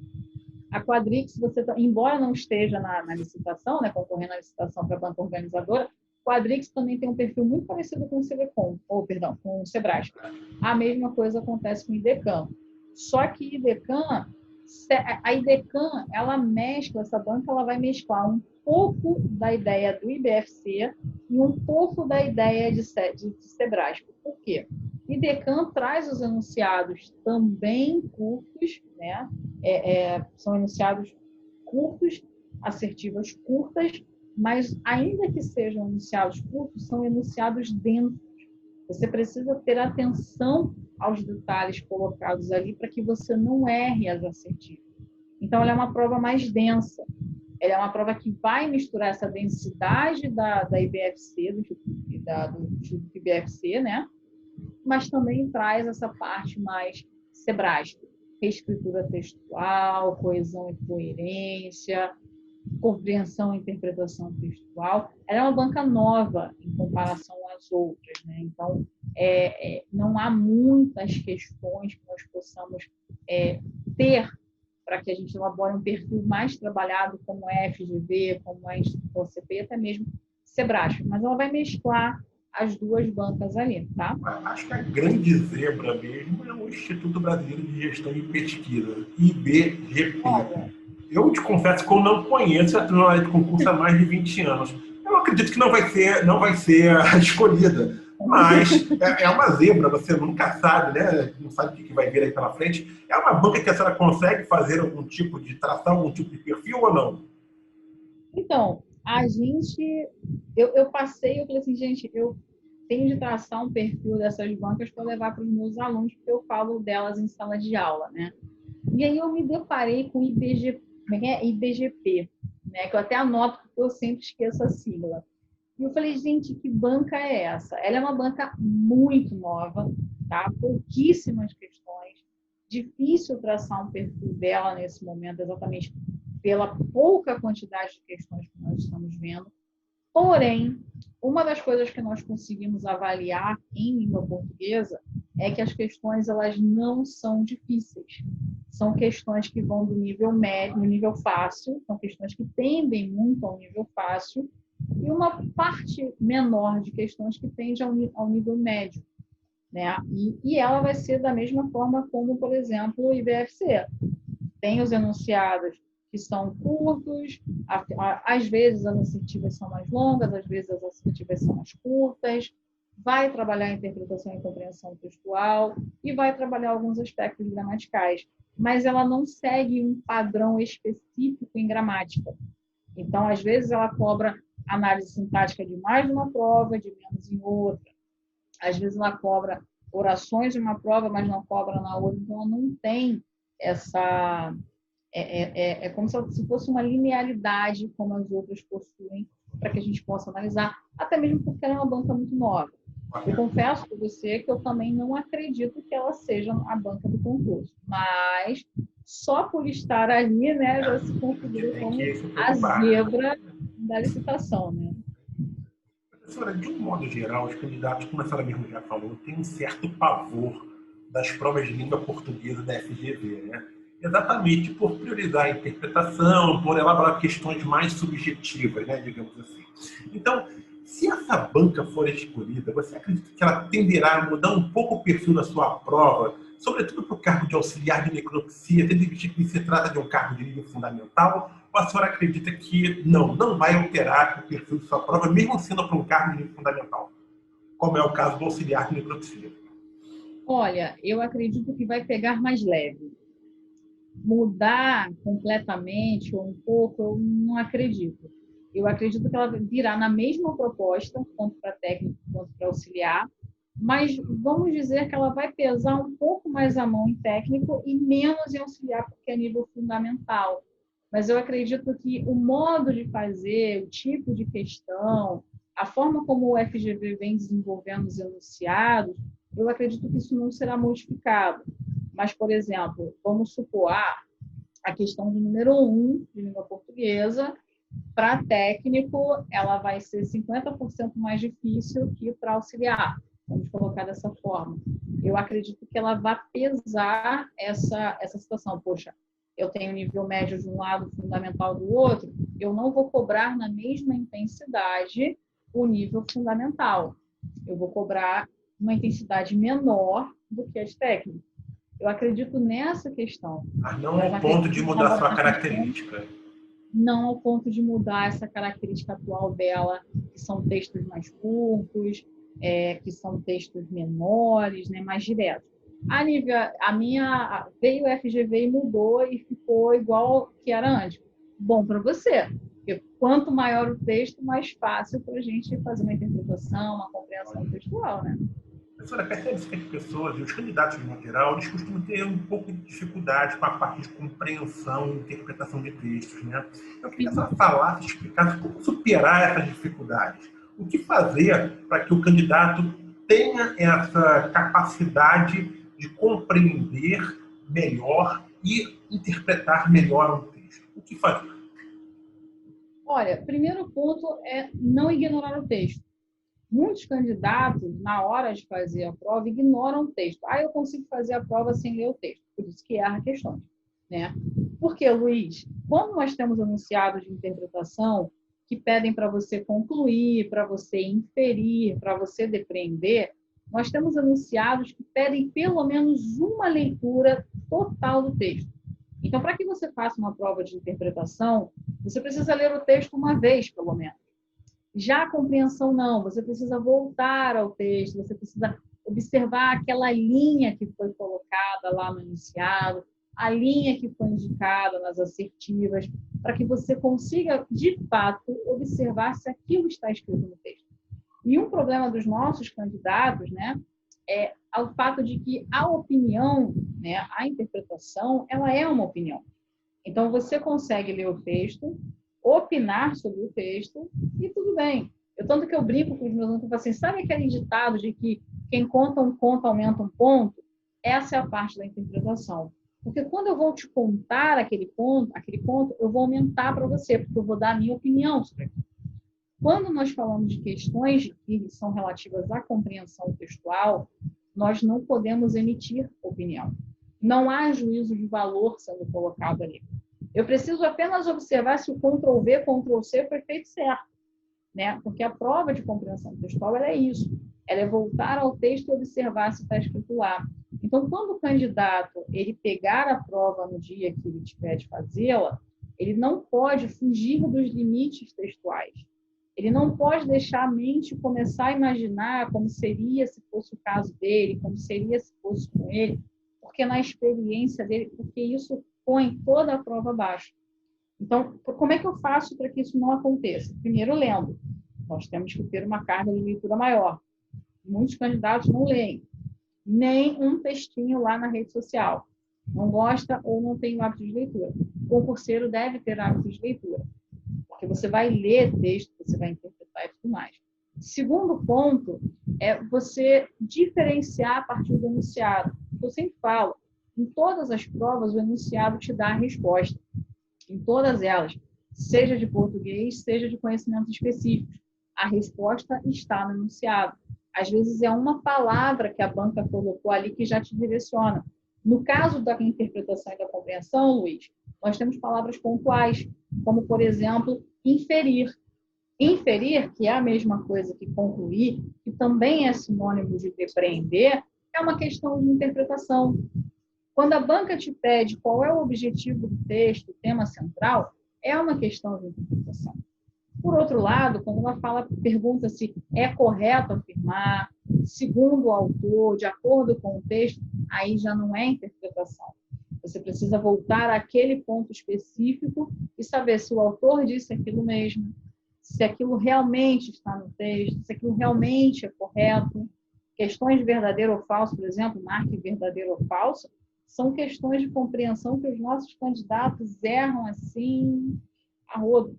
A Quadrix, embora não esteja na licitação, né, concorrendo à licitação para a banca organizadora, Quadrix também tem um perfil muito parecido com o Cebecom, ou perdão, com o Sebrasp. A mesma coisa acontece com o IDECAN. Só que a IDECAN, ela mescla, essa banca, ela vai mesclar um pouco da ideia do IBFC e um pouco da ideia de Sebrasp. Por quê? IDECAN traz os enunciados também curtos, né? São enunciados curtos, assertivas curtas, mas ainda que sejam enunciados curtos, são enunciados densos. Você precisa ter atenção aos detalhes colocados ali para que você não erre as assertivas. Então, ela é uma prova mais densa. Ela é uma prova que vai misturar essa densidade da IBFC, do Instituto IBFC, né? Mas também traz essa parte mais Sebrasp, reescritura textual, coesão e coerência, compreensão e interpretação textual. Ela é uma banca nova em comparação às outras, né? Então, não há muitas questões que nós possamos ter para que a gente elabore um perfil mais trabalhado como a FGV, como a Instituto OCP, até mesmo Sebrasp. Mas ela vai mesclar as duas bancas ali, tá? Acho que a grande zebra mesmo é o Instituto Brasileiro de Gestão e Pesquisa, IBGP. Olha, Eu te confesso que eu não conheço a Tribunal de Concurso há mais de 20 anos. Eu acredito que não vai ser escolhida, mas é uma zebra, você nunca sabe, né? Não sabe o que vai vir aí pela frente. É uma banca que a senhora consegue fazer algum tipo de tração, algum tipo de perfil ou não? então, eu passei, eu falei assim, gente, eu tenho de traçar um perfil dessas bancas para levar para os meus alunos, porque eu falo delas em sala de aula, né? E aí eu me deparei com o IBGP, né? Que eu até anoto, porque eu sempre esqueço a sigla. E eu falei, gente, que banca é essa? Ela é uma banca muito nova, tá? Pouquíssimas questões, difícil traçar um perfil dela nesse momento, exatamente pela pouca quantidade de questões que nós estamos vendo. Porém, uma das coisas que nós conseguimos avaliar em língua portuguesa é que as questões elas não são difíceis. São questões que vão do nível médio, do nível fácil, são questões que tendem muito ao nível fácil, e uma parte menor de questões que tende ao nível médio, né? E ela vai ser da mesma forma como, por exemplo, o IBFC. Tem os enunciados que são curtos, às vezes as assertivas são mais longas, às vezes as assertivas são mais curtas, vai trabalhar a interpretação e compreensão textual e vai trabalhar alguns aspectos gramaticais, mas ela não segue um padrão específico em gramática. Então, às vezes, ela cobra análise sintática de mais de uma prova, de menos em outra. Às vezes, ela cobra orações em uma prova, mas não cobra na outra. Então, ela não tem essa... É como se fosse uma linearidade, como as outras possuem, para que a gente possa analisar, até mesmo porque ela é uma banca muito nova. Eu confesso para você que eu também não acredito que ela seja a banca do concurso, mas só por estar ali, né, já se configura como a zebra da licitação, né? Professora, de um modo geral, os candidatos, como a senhora mesmo já falou, têm um certo pavor das provas de língua portuguesa da FGV, né? Exatamente por priorizar a interpretação, por elaborar questões mais subjetivas, né, digamos assim. Então, se essa banca for escolhida, você acredita que ela tenderá a mudar um pouco o perfil da sua prova, sobretudo para o cargo de auxiliar de necropsia, tendo em vista que se trata de um cargo de nível fundamental, ou a senhora acredita que não vai alterar o perfil de sua prova, mesmo sendo para um cargo de nível fundamental, como é o caso do auxiliar de necropsia? Olha, eu acredito que vai pegar mais leve. Mudar completamente ou um pouco, eu não acredito. Eu acredito que ela virá na mesma proposta, tanto para técnico quanto para auxiliar, mas vamos dizer que ela vai pesar um pouco mais a mão em técnico e menos em auxiliar, porque é nível fundamental. Mas eu acredito que o modo de fazer, o tipo de questão, a forma como o FGV vem desenvolvendo os enunciados, eu acredito que isso não será modificado. Mas, por exemplo, vamos supor a questão do número 1 de língua portuguesa, para técnico, ela vai ser 50% mais difícil que para auxiliar. Vamos colocar dessa forma. Eu acredito que ela vai pesar essa situação. Poxa, eu tenho nível médio de um lado, fundamental do outro, eu não vou cobrar na mesma intensidade o nível fundamental. Eu vou cobrar uma intensidade menor do que as técnicas. Eu acredito nessa questão. Mas não ao ponto de mudar a sua característica. Não ao ponto de mudar essa característica atual dela, que são textos mais curtos, que são textos menores, né, mais diretos. Veio o FGV e mudou e ficou igual que era antes. Bom para você, porque quanto maior o texto, mais fácil para a gente fazer uma interpretação, uma compreensão textual, né? Professora, percebe-se que as pessoas e os candidatos, de modo geral, eles costumam ter um pouco de dificuldade com a parte de compreensão e interpretação de textos, né? Eu queria só falar, explicar como superar essas dificuldades. O que fazer para que o candidato tenha essa capacidade de compreender melhor e interpretar melhor um texto? O que fazer? Olha, primeiro ponto é não ignorar o texto. Muitos candidatos, na hora de fazer a prova, ignoram o texto. Eu consigo fazer a prova sem ler o texto. Por isso que erra questões, né? Porque, Luiz, quando nós temos enunciados de interpretação que pedem para você concluir, para você inferir, para você depreender, nós temos enunciados que pedem pelo menos uma leitura total do texto. Então, para que você faça uma prova de interpretação, você precisa ler o texto uma vez, pelo menos. Já a compreensão, não. Você precisa voltar ao texto, você precisa observar aquela linha que foi colocada lá no enunciado, a linha que foi indicada nas assertivas, para que você consiga, de fato, observar se aquilo está escrito no texto. E um problema dos nossos candidatos, né, é o fato de que a opinião, né, a interpretação, ela é uma opinião. Então, você consegue ler o texto, opinar sobre o texto e tudo bem. Tanto que eu brinco com os meus alunos, assim, sabe aquele ditado de que quem conta um conto aumenta um ponto? Essa é a parte da interpretação. Porque quando eu vou te contar aquele ponto, eu vou aumentar para você, porque eu vou dar a minha opinião sobre aquilo. Quando nós falamos de questões que são relativas à compreensão textual, nós não podemos emitir opinião. Não há juízo de valor sendo colocado ali. Eu preciso apenas observar se o Ctrl+V, Ctrl+C foi feito certo, né? Porque a prova de compreensão textual ela é isso. Ela é voltar ao texto e observar se está escrito lá. Então, quando o candidato ele pegar a prova no dia que ele tiver de fazê-la, ele não pode fugir dos limites textuais. Ele não pode deixar a mente começar a imaginar como seria se fosse o caso dele, como seria se fosse com ele, porque na experiência dele, porque isso põe toda a prova abaixo. Então, como é que eu faço para que isso não aconteça? Primeiro, lendo. Nós temos que ter uma carga de leitura maior. Muitos candidatos não leem nem um textinho lá na rede social. Não gosta ou não tem o hábito de leitura. O concurseiro deve ter hábito de leitura, porque você vai ler texto, você vai interpretar e tudo mais. Segundo ponto é você diferenciar a partir do enunciado. Eu sempre falo, em todas as provas, o enunciado te dá a resposta. Em todas elas, seja de português, seja de conhecimentos específicos. A resposta está no enunciado. Às vezes é uma palavra que a banca colocou ali que já te direciona. No caso da interpretação e da compreensão, Luiz, nós temos palavras pontuais, como, por exemplo, inferir. Inferir, que é a mesma coisa que concluir, que também é sinônimo de depreender, é uma questão de interpretação. Quando a banca te pede qual é o objetivo do texto, o tema central, é uma questão de interpretação. Por outro lado, quando ela pergunta se é correto afirmar, segundo o autor, de acordo com o texto, aí já não é interpretação. Você precisa voltar àquele ponto específico e saber se o autor disse aquilo mesmo, se aquilo realmente está no texto, se aquilo realmente é correto. Questões de verdadeiro ou falso, por exemplo, marque verdadeiro ou falso, são questões de compreensão que os nossos candidatos erram assim a rodo.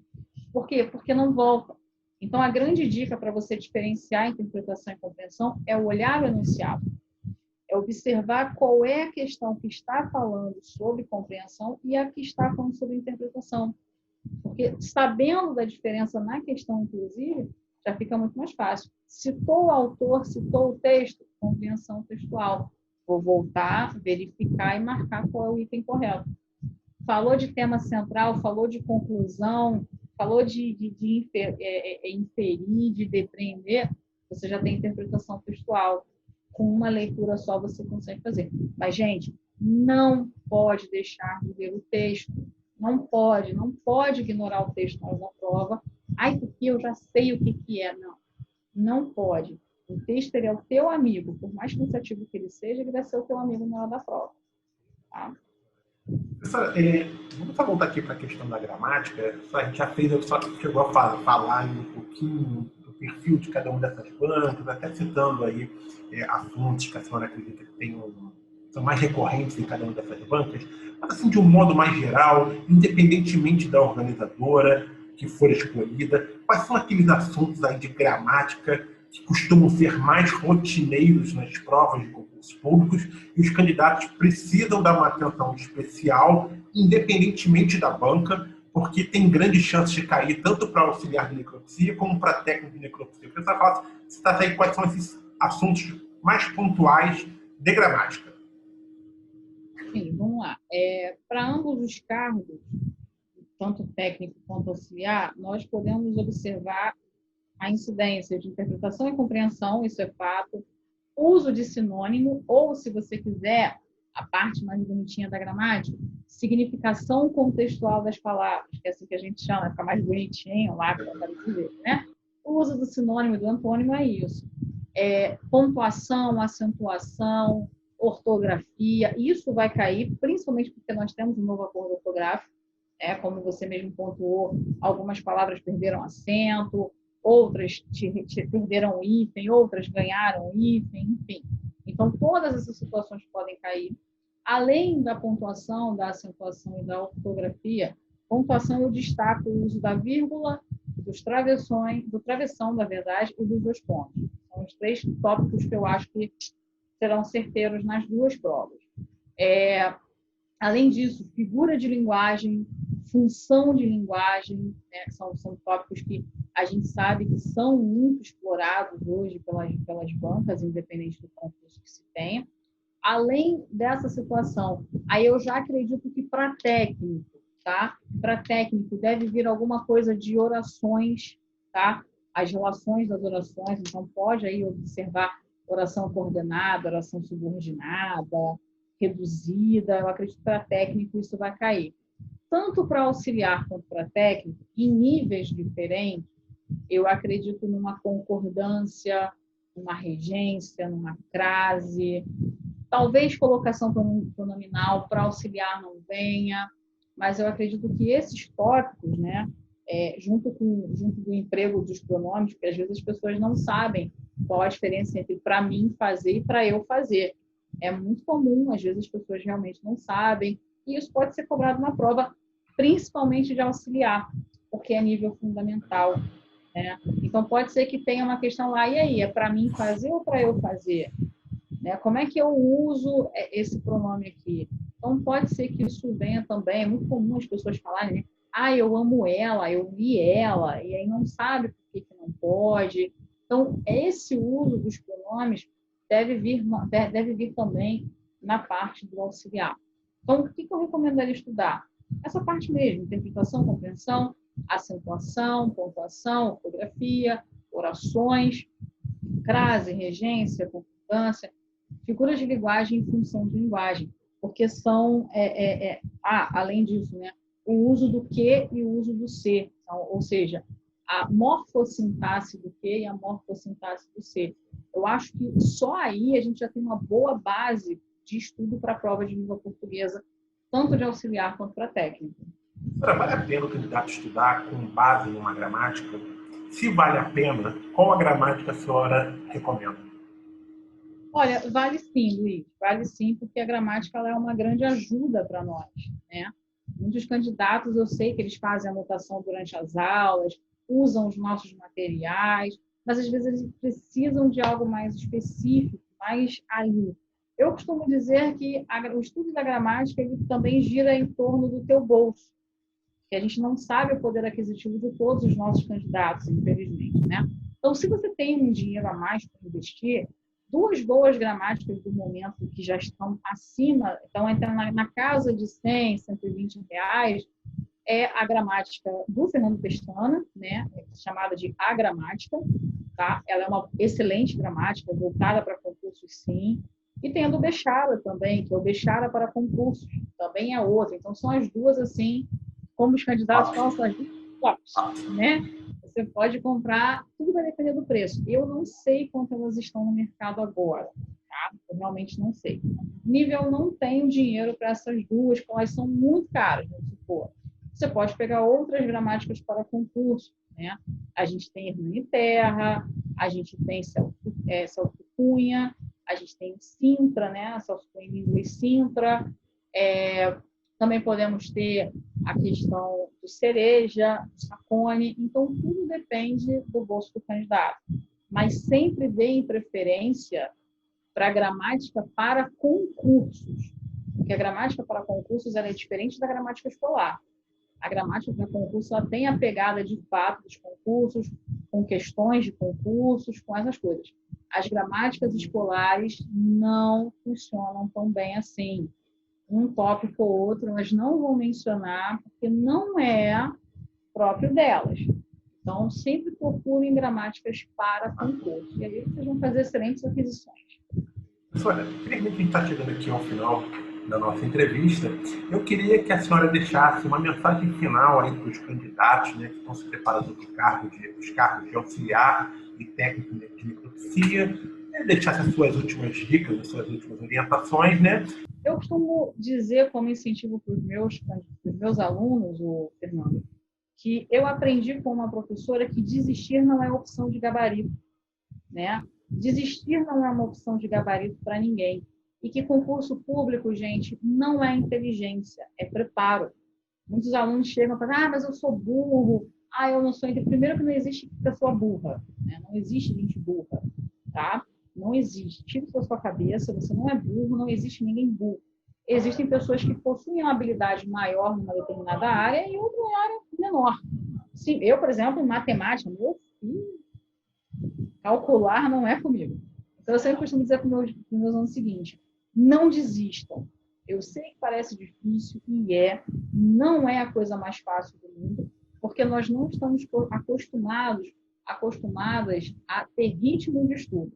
Por quê? Porque não voltam. Então, a grande dica para você diferenciar interpretação e compreensão é o olhar o enunciado. É observar qual é a questão que está falando sobre compreensão e a que está falando sobre interpretação. Porque sabendo da diferença na questão, inclusive, já fica muito mais fácil. Citou o autor, citou o texto, compreensão textual. Vou voltar, verificar e marcar qual é o item correto. Falou de tema central, falou de conclusão, falou de inferir, de depreender, você já tem interpretação textual. Com uma leitura só você consegue fazer. Mas, gente, não pode deixar de ler o texto. Não pode ignorar o texto na hora da prova. Ai, porque eu já sei o que é. Não pode. O texto ele é o teu amigo. Por mais cansativo que ele seja, ele vai ser o teu amigo na hora da prova. Tá? Professora, vamos só voltar aqui para a questão da gramática. A gente já chegou a falar um pouquinho do perfil de cada uma dessas bancas, até citando aí as fontes que a senhora acredita que são mais recorrentes em cada uma dessas bancas. Mas, assim, de um modo mais geral, independentemente da organizadora que for escolhida, quais são aqueles assuntos aí de gramática que costumam ser mais rotineiros nas provas de concursos públicos e os candidatos precisam dar uma atenção especial, independentemente da banca, porque tem grandes chances de cair tanto para auxiliar de necropsia como para técnico de necropsia. Você fala, citar aí quais são esses assuntos mais pontuais de gramática. Sim, vamos lá. Para ambos os cargos, tanto técnico quanto auxiliar, nós podemos observar a incidência de interpretação e compreensão, isso é fato, uso de sinônimo, ou, se você quiser, a parte mais bonitinha da gramática, significação contextual das palavras, que é assim que a gente chama, fica mais bonitinho lá, que eu quero dizer, né? O uso do sinônimo e do antônimo é isso. Pontuação, acentuação, ortografia, isso vai cair, principalmente porque nós temos um novo acordo ortográfico, como você mesmo pontuou, algumas palavras perderam acento, outras perderam hífen, outras ganharam hífen, enfim. Então, todas essas situações podem cair. Além da pontuação, da acentuação e da ortografia, pontuação eu destaco o uso da vírgula, do travessão, na verdade, e dos dois pontos. São os 3 tópicos que eu acho que serão certeiros nas 2 provas. Além disso, figura de linguagem, função de linguagem, né, são tópicos que a gente sabe que são muito explorados hoje pelas bancas, independente do concurso que se tenha. Além dessa situação, aí eu já acredito que para técnico, tá? Para técnico deve vir alguma coisa de orações, tá? As relações das orações, então pode aí observar oração coordenada, oração subordinada, reduzida. Eu acredito que para técnico isso vai cair. Tanto para auxiliar quanto para técnico, em níveis diferentes, eu acredito numa concordância, numa regência, numa crase, talvez colocação pronominal, para auxiliar não venha, mas eu acredito que esses tópicos, né, junto do emprego dos pronomes, porque às vezes as pessoas não sabem qual a diferença entre para mim fazer e para eu fazer. É muito comum, às vezes as pessoas realmente não sabem, e isso pode ser cobrado na prova, principalmente de auxiliar, porque é nível fundamental. Né? Então, pode ser que tenha uma questão lá, e aí, é para mim fazer ou para eu fazer? Né? Como é que eu uso esse pronome aqui? Então, pode ser que isso venha também, é muito comum as pessoas falarem, né? Eu amo ela, eu vi ela, e aí não sabe por que não pode. Então, esse uso dos pronomes deve vir também na parte do auxiliar. Então, o que eu recomendaria estudar? Essa parte mesmo, interpretação, compreensão, acentuação, pontuação, ortografia, orações, crase, regência, concordância, figuras de linguagem e função de linguagem, porque são, além disso, né, o uso do que e o uso do ser, então, ou seja, a morfossintaxe do que e a morfossintaxe do ser. Eu acho que só aí a gente já tem uma boa base de estudo para a prova de língua portuguesa, tanto de auxiliar quanto para técnico. Vale a pena o candidato estudar com base numa gramática? Se vale a pena, qual a gramática a senhora recomenda? Olha, vale sim, Luiz. Vale sim, porque a gramática ela é uma grande ajuda para nós, né? Muitos candidatos, eu sei que eles fazem anotação durante as aulas, usam os nossos materiais, mas às vezes eles precisam de algo mais específico, mais ali. Eu costumo dizer que o estudo da gramática ele também gira em torno do teu bolso, que a gente não sabe o poder aquisitivo de todos os nossos candidatos, infelizmente, né? Então, se você tem um dinheiro a mais para investir, 2 boas gramáticas do momento que já estão acima, estão entrando na casa de 100, 120 reais, é a gramática do Fernando Pestana, né? Chamada de A Gramática, tá? Ela é uma excelente gramática, voltada para concursos, sim. E tem a do Bechara também, que é o Bechara para concursos, também é outra. Então, são as duas, assim, como os candidatos falam, são as duas tops, né? Você pode comprar, tudo vai depender do preço. Eu não sei quanto elas estão no mercado agora, tá? Eu realmente não sei. Nível, não tenho dinheiro para essas duas, porque elas são muito caras, vamos supor. Você pode pegar outras gramáticas para concurso, né? A gente tem Hernani Terra, a gente tem Celso Cunha, a gente tem Sintra, né? Celso Cunha em inglês Sintra. Também podemos ter a questão do Cereja, do Sacone. Então, tudo depende do bolso do candidato. Mas sempre deem preferência para a gramática para concursos. Porque a gramática para concursos ela é diferente da gramática escolar. A gramática para concurso ela tem a pegada de fato dos concursos, com questões de concursos, com essas coisas. As gramáticas escolares não funcionam tão bem assim. Um tópico ou outro, mas não vou mencionar, porque não é próprio delas. Então, sempre procurem gramáticas para concurso. E aí vocês vão fazer excelentes aquisições. Professora, infelizmente a gente está chegando aqui ao final da nossa entrevista. Eu queria que a senhora deixasse uma mensagem final aí para os candidatos, né, que estão se preparando para os cargos de auxiliar e técnico de micropsia, deixasse as suas últimas dicas, as suas últimas orientações, né? Eu costumo dizer como incentivo para os meus alunos, Fernando, que eu aprendi com uma professora que desistir não é opção de gabarito, né? Desistir não é uma opção de gabarito para ninguém. E que concurso público, gente, não é inteligência, é preparo. Muitos alunos chegam e falam, mas eu sou burro, eu não sou... Primeiro que não existe pessoa burra, né? Não existe gente burra, tá? Não existe. Tira isso da sua cabeça, você não é burro, não existe ninguém burro. Existem pessoas que possuem uma habilidade maior numa determinada área e outra área menor. Sim, eu, por exemplo, em matemática, calcular não é comigo. Então, eu sempre costumo dizer para os meus alunos o seguinte, não desistam. Eu sei que parece difícil e não é a coisa mais fácil do mundo, porque nós não estamos acostumadas a ter ritmo de estudo.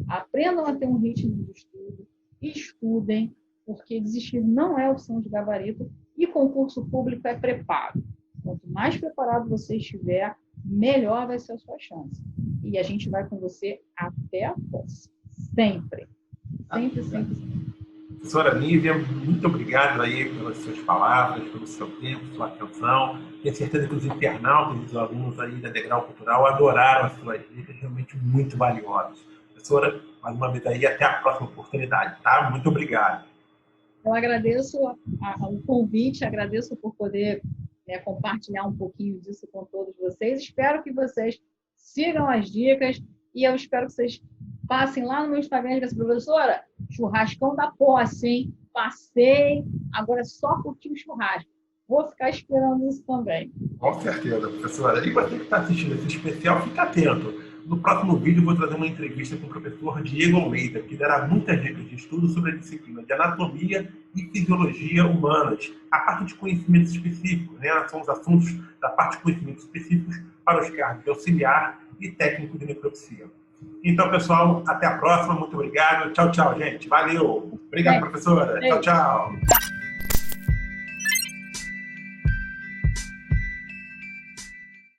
Aprendam a ter um ritmo de estudo, estudem, porque desistir não é opção de gabarito e concurso público é preparo. Quanto mais preparado você estiver, melhor vai ser a sua chance. E a gente vai com você até a próxima. Sempre. Sempre, sempre, sempre. Professora Nívia, muito obrigado aí pelas suas palavras, pelo seu tempo, sua atenção. Tenho certeza que os internautas e os alunos aí da Degrau Cultural adoraram as suas dicas, realmente muito valiosas. Professora, mais uma vez aí, até a próxima oportunidade, tá? Muito obrigado. Eu agradeço o convite, agradeço por poder compartilhar um pouquinho disso com todos vocês. Espero que vocês sigam as dicas e eu espero que vocês passem lá no meu Instagram e digam assim, professora, churrascão da posse, hein? Passei, agora é só curtir o churrasco. Vou ficar esperando isso também. Com certeza, professora. E você que está assistindo esse especial, fica atento. No próximo vídeo, eu vou trazer uma entrevista com o professor Diego Almeida, que dará muitas dicas de estudo sobre a disciplina de anatomia e fisiologia humanas, a parte de conhecimentos específicos, né? São os assuntos da parte de conhecimentos específicos para os cargos de auxiliar e técnico de necropsia. Então, pessoal, até a próxima. Muito obrigado. Tchau, tchau, gente. Valeu. Obrigado, professora. Tchau, tchau.